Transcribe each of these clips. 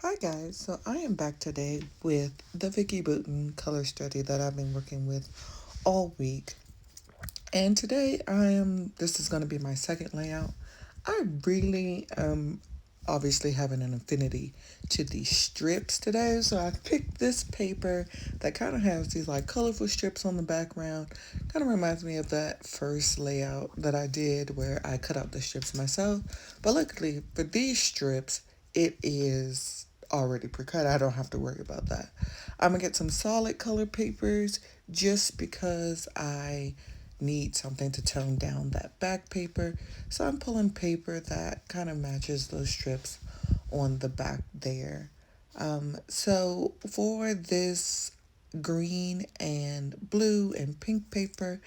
Hi guys, so I am back today with the Vicky Booten color study that I've been working with all week. And today this is going to be my second layout. I really obviously having an affinity to these strips today. So I picked this paper that kind of has these like colorful strips on the background. Kind of reminds me of that first layout that I did where I cut out the strips myself. But luckily for these strips, it is already pre-cut. I don't have to worry about that. I'm gonna get some solid color papers just because I need something to tone down that back paper. So I'm pulling paper that kind of matches those strips on the back there. So for this green and blue and pink paper,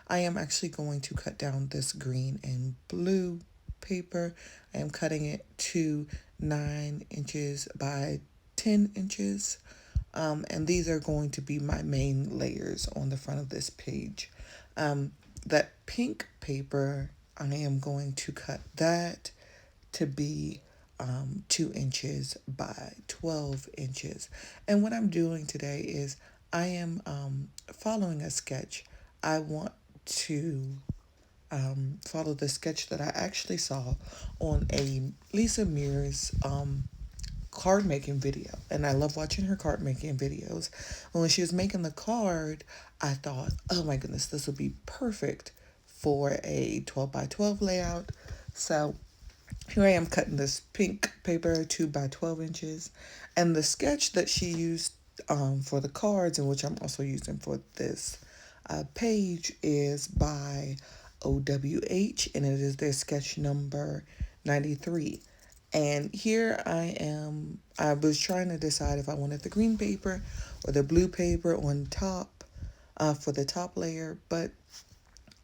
I am actually going to cut down this green and blue paper. I am cutting it to 9 inches by 10 inches. And these are going to be my main layers on the front of this page. Um, that pink paper, I am going to cut that to be 2 inches by 12 inches. And what I'm doing today is I am following a sketch. I want to follow the sketch that I actually saw on a Lisa Mears card making video, and I love watching her card making videos. When she was making the card, I thought, oh my goodness, this would be perfect for a 12 by 12 layout. So here I am cutting this pink paper 2 by 12 inches, and the sketch that she used for the cards, and which I'm also using for this page, is by OWH, and it is their sketch number 93. And here I was trying to decide if I wanted the green paper or the blue paper on top for the top layer, but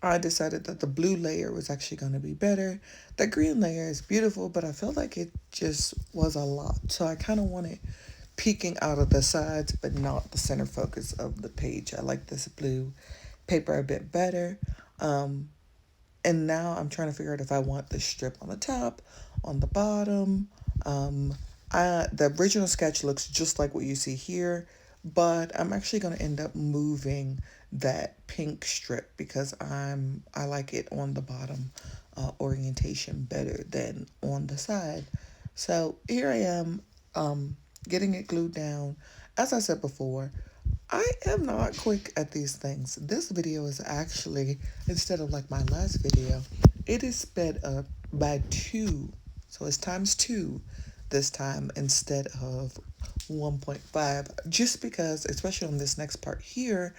I decided that the blue layer was actually going to be better. The green layer is beautiful, but I felt like it just was a lot. So I kind of wanted peeking out of the sides, but not the center focus of the page. I like this blue paper a bit better. Um, and now I'm trying to figure out if I want the strip on the top, on the bottom. Um, the original sketch looks just like what you see here, but I'm actually going to end up moving that pink strip because I like it on the bottom orientation better than on the side. So here I am, getting it glued down. As I said before, I am not quick at these things. This video is actually, instead of like my last video, it is sped up by 2. So it's times 2 this time instead of 1.5. Just because, especially on this next part here,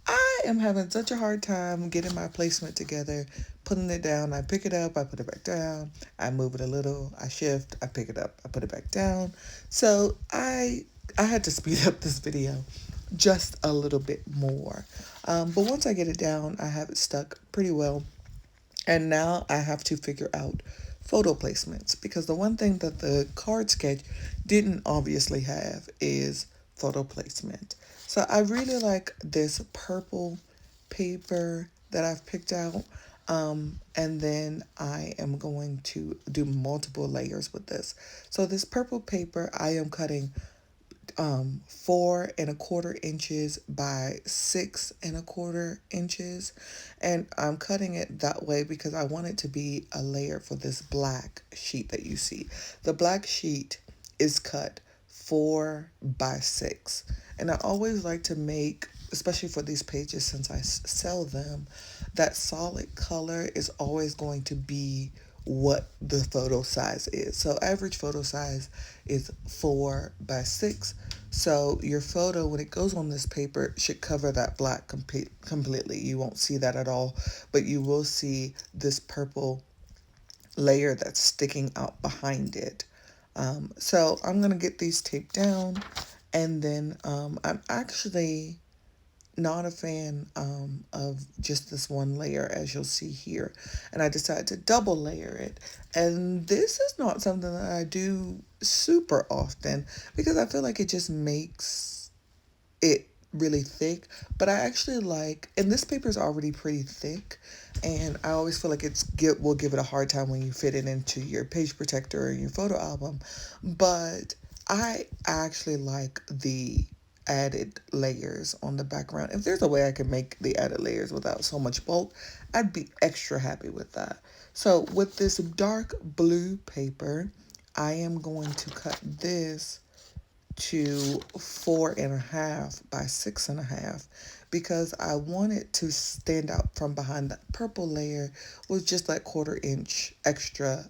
I am having such a hard time getting my placement together, putting it down. I pick it up, I put it back down, I move it a little, I shift, I pick it up, I put it back down. So I had to speed up this video just a little bit more. But once I get it down, I have it stuck pretty well. And now I have to figure out photo placements because the one thing that the card sketch didn't obviously have is photo placement. So I really like this purple paper that I've picked out. And then I am going to do multiple layers with this. So this purple paper, I am cutting 4.25 inches by 6.25 inches, and I'm cutting it that way because I want it to be a layer for this black sheet that you see. The black sheet is cut 4 by 6, and I always like to make, especially for these pages since I sell them, that solid color is always going to be what the photo size is. So average photo size is 4 by 6. So your photo, when it goes on this paper, should cover that black completely. You won't see that at all, but you will see this purple layer that's sticking out behind it. So I'm gonna get these taped down, and then I'm actually not a fan of just this one layer, as you'll see here, and I decided to double layer it. And this is not something that I do super often because I feel like it just makes it really thick. But I actually like, and this paper is already pretty thick, and I always feel like will give it a hard time when you fit it into your page protector or your photo album. But I actually like the added layers on the background. If there's a way I can make the added layers without so much bulk, I'd be extra happy with that. So with this dark blue paper, I am going to cut this to 4.5 by 6.5 because I want it to stand out from behind that purple layer with just that 1/4 inch extra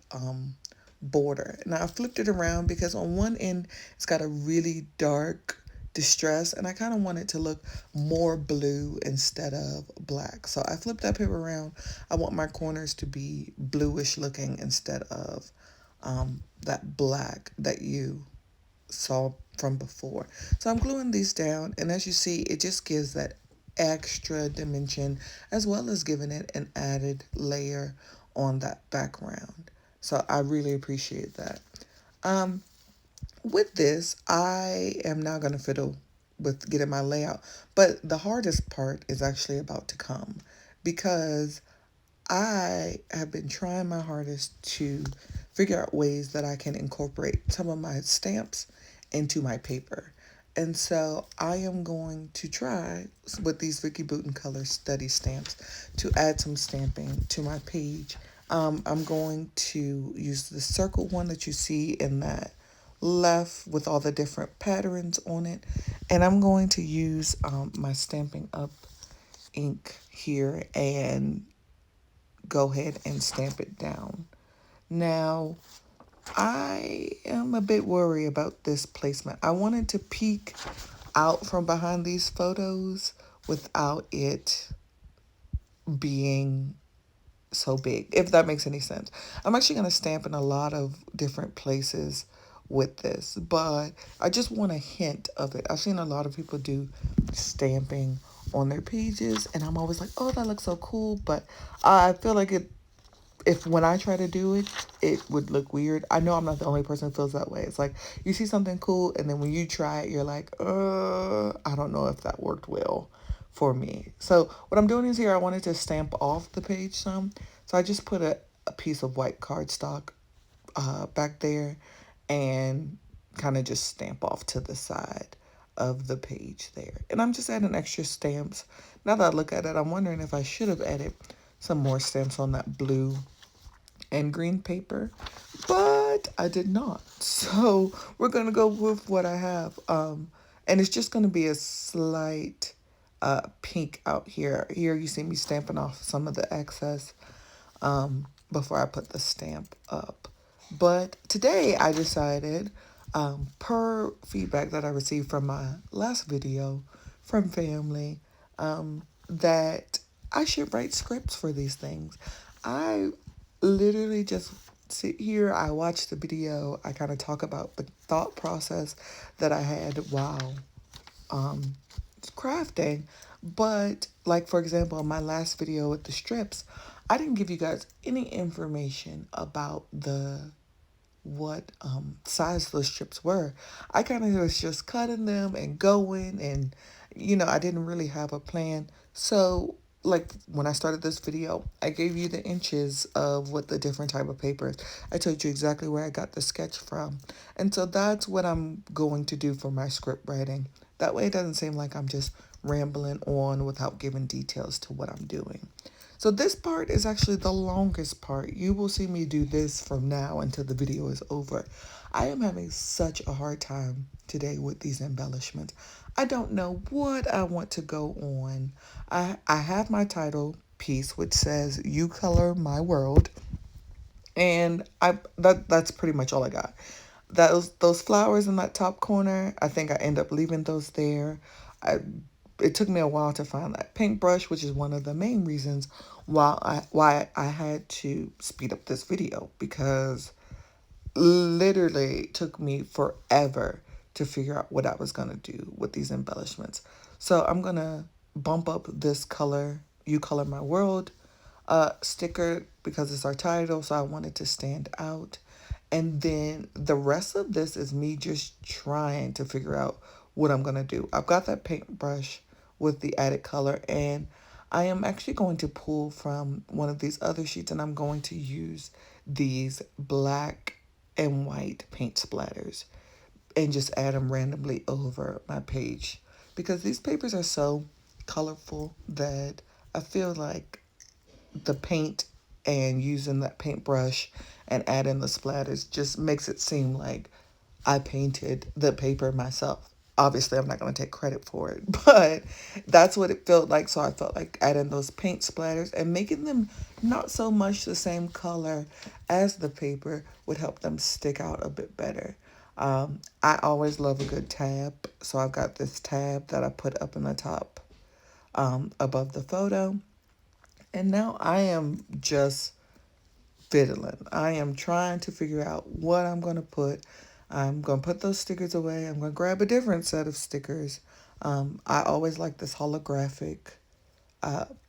border. Now I flipped it around because on one end it's got a really dark distress and I kind of want it to look more blue instead of black. So I flipped that paper around. I want my corners to be bluish looking instead of that black that you saw from before. So I'm gluing these down, and as you see, it just gives that extra dimension as well as giving it an added layer on that background. So I really appreciate that. Um, with this, I am now going to fiddle with getting my layout, but the hardest part is actually about to come because I have been trying my hardest to figure out ways that I can incorporate some of my stamps into my paper. And so I am going to try with these Vicky Bouton Color Study stamps to add some stamping to my page. I'm going to use the circle one that you see in that left with all the different patterns on it. And I'm going to use my Stampin' Up! Ink here and go ahead and stamp it down. Now, I am a bit worried about this placement. I wanted to peek out from behind these photos without it being so big, if that makes any sense. I'm actually going to stamp in a lot of different places with this, but I just want a hint of it. I've seen a lot of people do stamping on their pages, and I'm always like, oh, that looks so cool, but I feel like if when I try to do it, it would look weird. I know I'm not the only person who feels that way. It's like you see something cool, and then when you try it, you're like, I don't know if that worked well for me. So what I'm doing is here, I wanted to stamp off the page some. So I just put a piece of white cardstock back there and kind of just stamp off to the side of the page there. And I'm just adding extra stamps. Now that I look at it, I'm wondering if I should have added some more stamps on that blue and green paper, but I did not. So we're going to go with what I have. And it's just going to be a slight pink out here. Here you see me stamping off some of the excess before I put the stamp up. But today I decided, per feedback that I received from my last video from family, that I should write scripts for these things. I literally just sit here, I watch the video, I kind of talk about the thought process that I had while crafting. But like, for example, in my last video with the strips, I didn't give you guys any information about what size those strips were. I kind of was just cutting them and going, and I didn't really have a plan. So like when I started this video, I gave you the inches of what the different type of papers. I told you exactly where I got the sketch from. And so that's what I'm going to do for my script writing. That way it doesn't seem like I'm just rambling on without giving details to what I'm doing. So this part is actually the longest part. You will see me do this from now until the video is over. I am having such a hard time today with these embellishments. I don't know what I want to go on. I have my title piece, which says "You Color My World," and that's pretty much all I got. Those flowers in that top corner, I think I end up leaving those there. It took me a while to find that paintbrush, which is one of the main reasons why I had to speed up this video, because literally took me forever to figure out what I was going to do with these embellishments. So I'm going to bump up this color, "You Color My World" sticker because it's our title, so I want it to stand out. And then the rest of this is me just trying to figure out what I'm going to do. I've got that paintbrush with the added color, and I am actually going to pull from one of these other sheets, and I'm going to use these black and white paint splatters. and just add them randomly over my page, because these papers are so colorful that I feel like the paint and using that paintbrush and adding the splatters just makes it seem like I painted the paper myself. Obviously, I'm not going to take credit for it, but that's what it felt like. So I felt like adding those paint splatters and making them not so much the same color as the paper would help them stick out a bit better. I always love a good tab, so I've got this tab that I put up in the top above the photo. And now I am just fiddling. I am trying to figure out what I'm going to put. I'm going to put those stickers away. I'm going to grab a different set of stickers. I always like this holographic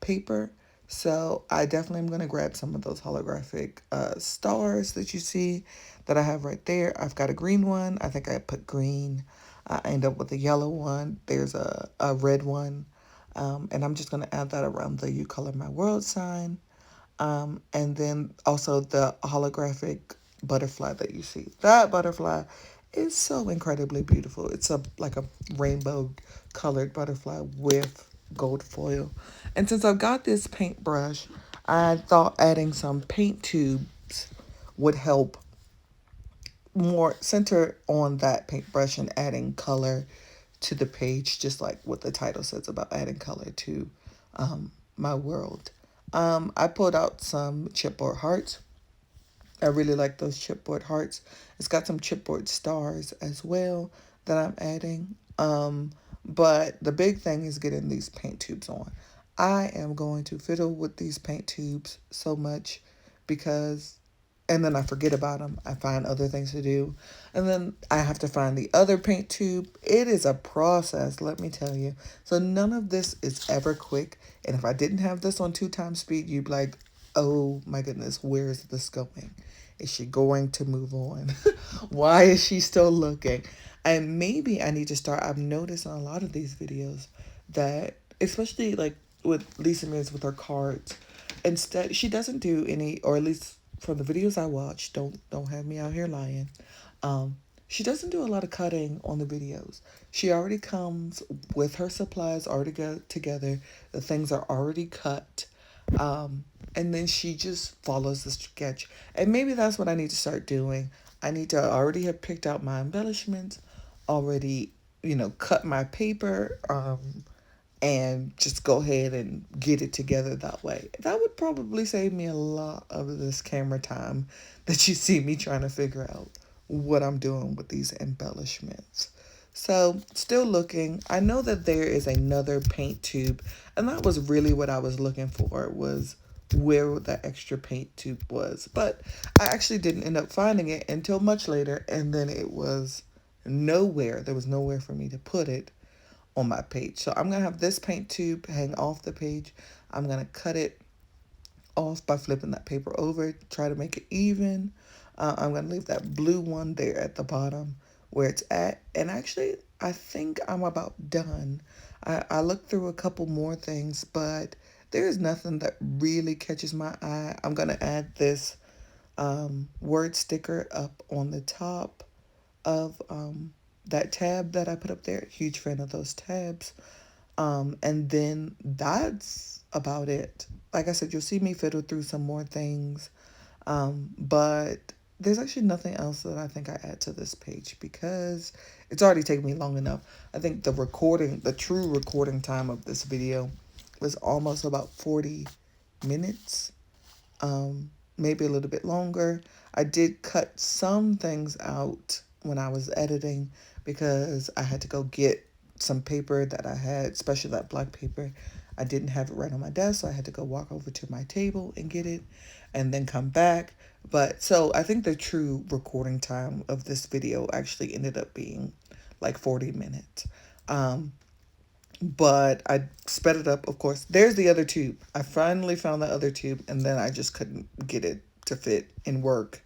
paper. So I definitely am going to grab some of those holographic stars that you see that I have right there. I've got a green one. I think I put green. I end up with a yellow one. There's a red one. And I'm just going to add that around the You Color My World sign. And then also the holographic butterfly that you see. That butterfly is so incredibly beautiful. It's like a rainbow colored butterfly with gold foil. And since I've got this paintbrush, I thought adding some paint tubes would help more center on that paintbrush and adding color to the page, just like what the title says about adding color to my world. I pulled out some chipboard hearts. I really like those chipboard hearts. It's got some chipboard stars as well that I'm adding. But the big thing is getting these paint tubes on. I am going to fiddle with these paint tubes so much because, and then I forget about them. I find other things to do. And then I have to find the other paint tube. It is a process, let me tell you. So none of this is ever quick. And if I didn't have this on 2 times speed, you'd be like, oh my goodness, where is this going? Is she going to move on? Why is she still looking? And maybe I need to start. I've noticed in a lot of these videos that, especially like with Lisa Miz with her cards, instead she doesn't do any, or at least from the videos I watch, don't have me out here lying. She doesn't do a lot of cutting on the videos. She already comes with her supplies already got together. The things are already cut. And then she just follows the sketch. And maybe that's what I need to start doing. I need to already have picked out my embellishments, already, cut my paper, and just go ahead and get it together that way. That would probably save me a lot of this camera time that you see me trying to figure out what I'm doing with these embellishments. So, still looking. I know that there is another paint tube, and that was really what I was looking for, was where the extra paint tube was. But I actually didn't end up finding it until much later, and then it was nowhere. There was nowhere for me to put it on my page. So I'm going to have this paint tube hang off the page. I'm going to cut it off by flipping that paper over, try to make it even. I'm going to leave that blue one there at the bottom where it's at. And actually, I think I'm about done. I looked through a couple more things, but there is nothing that really catches my eye. I'm going to add this word sticker up on the top of that tab that I put up there. Huge fan of those tabs. And then that's about it. Like I said, you'll see me fiddle through some more things. But there's actually nothing else that I think I add to this page because it's already taken me long enough. I think the true recording time of this video was almost about 40 minutes. Maybe a little bit longer. I did cut some things out when I was editing because I had to go get some paper that I had, especially that black paper. I didn't have it right on my desk, so I had to go walk over to my table and get it and then come back. But so I think the true recording time of this video actually ended up being like 40 minutes. But I sped it up, of course. There's the other tube. I finally found the other tube, and then I just couldn't get it to fit and work.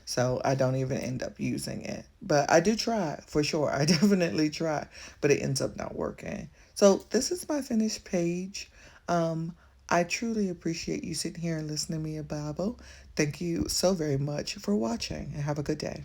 So I don't even end up using it. But I do try, for sure. I definitely try, but it ends up not working. So this is my finished page. I truly appreciate you sitting here and listening to me babble. Thank you so very much for watching, and have a good day.